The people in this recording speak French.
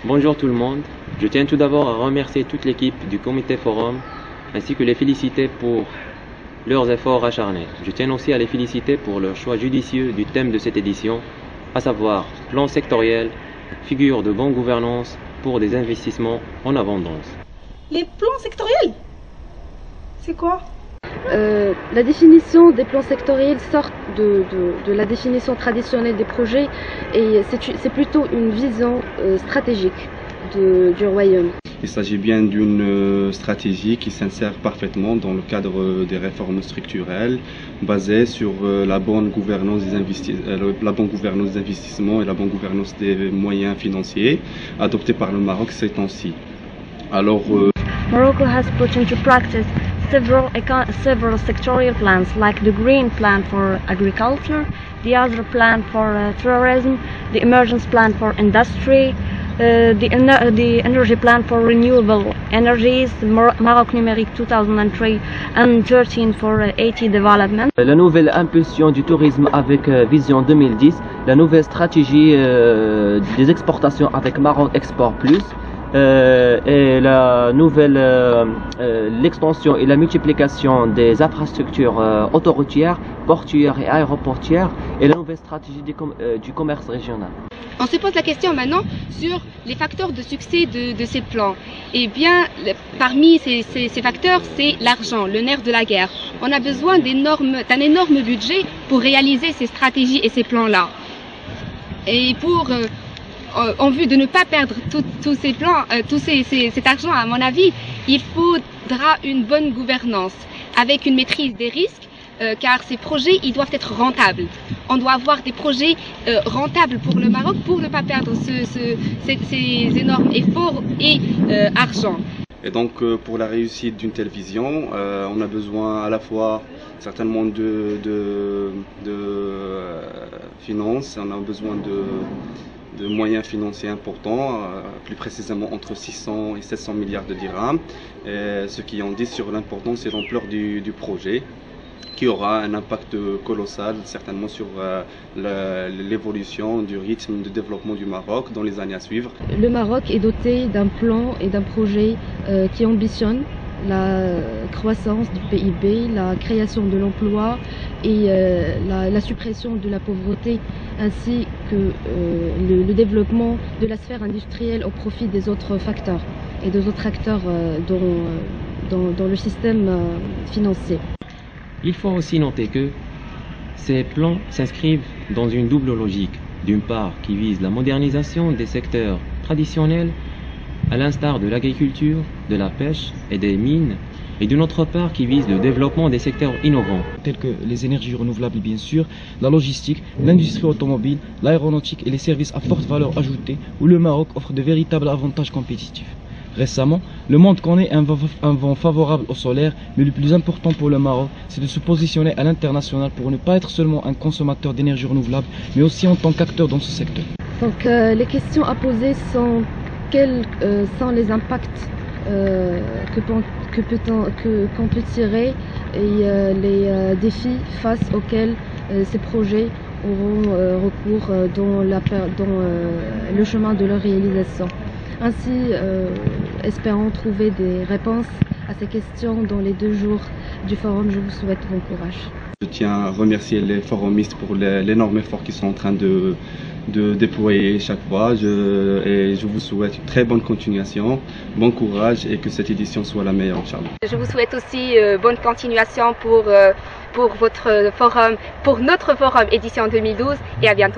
Bonjour tout le monde, je tiens tout d'abord à remercier toute l'équipe du Comité Forum ainsi que les féliciter pour leurs efforts acharnés. Je tiens aussi à les féliciter pour leur choix judicieux du thème de cette édition, à savoir plan sectoriel, figure de bonne gouvernance pour des investissements en abondance. Les plans sectoriels? C'est quoi? La définition des plans sectoriels sort de la définition traditionnelle des projets et c'est plutôt une vision stratégique du royaume. Il s'agit bien d'une stratégie qui s'insère parfaitement dans le cadre des réformes structurelles basées sur la bonne gouvernance des investissements et la bonne gouvernance des moyens financiers adoptés par le Maroc ces temps-ci. Alors, Morocco has put into practice several sectorial plans, like the Green Plan for Agriculture, the other plan for tourism, the Emergence Plan for Industry, the Energy Plan for Renewable Energies, Maroc Numérique 2003 and 13 for AT Development. La nouvelle impulsion du tourisme avec Vision 2010, la nouvelle stratégie des exportations avec Maroc Export Plus, et la nouvelle l'extension et la multiplication des infrastructures autoroutières, portuaires et aéroportuaires, et la nouvelle stratégie du commerce régional. On se pose la question maintenant sur les facteurs de succès de ces plans. Eh bien, parmi ces facteurs, c'est l'argent, le nerf de la guerre. On a besoin d'un énorme budget pour réaliser ces stratégies et ces plans-là. Et en vue de ne pas perdre tous ces plans, cet argent, à mon avis, il faudra une bonne gouvernance avec une maîtrise des risques, car ces projets, ils doivent être rentables. On doit avoir des projets rentables pour le Maroc pour ne pas perdre ces énormes efforts et argent. Et donc pour la réussite d'une telle vision, on a besoin à la fois certainement de finances, on a besoin de moyens financiers importants, plus précisément entre 600 et 700 milliards de dirhams, ce qui en dit sur l'importance et l'ampleur du projet, qui aura un impact colossal certainement sur l'évolution du rythme de développement du Maroc dans les années à suivre. Le Maroc est doté d'un plan et d'un projet qui ambitionne la croissance du PIB, la création de l'emploi et la suppression de la pauvreté, ainsi que le développement de la sphère industrielle au profit des autres facteurs et des autres acteurs dans le système financier. Il faut aussi noter que ces plans s'inscrivent dans une double logique, d'une part qui vise la modernisation des secteurs traditionnels, à l'instar de l'agriculture, de la pêche et des mines, et d'une autre part qui vise le développement des secteurs innovants, tels que les énergies renouvelables bien sûr, la logistique, l'industrie automobile, l'aéronautique et les services à forte valeur ajoutée, où le Maroc offre de véritables avantages compétitifs. Récemment, le monde connaît un vent favorable au solaire, mais le plus important pour le Maroc, c'est de se positionner à l'international pour ne pas être seulement un consommateur d'énergie renouvelable, mais aussi en tant qu'acteur dans ce secteur. Donc les questions à poser sont quels sont les impacts qu'on peut tirer et les défis face auxquels ces projets auront recours dans le chemin de leur réalisation. Ainsi, espérons trouver des réponses à ces questions dans les 2 jours du forum. Je vous souhaite bon courage. Je tiens à remercier les forumistes pour l'énorme effort qu'ils sont en train de déployer chaque fois et je vous souhaite une très bonne continuation, bon courage et que cette édition soit la meilleure, Inch'Allah. Je vous souhaite aussi bonne continuation pour votre forum, pour notre forum édition 2012 et à bientôt.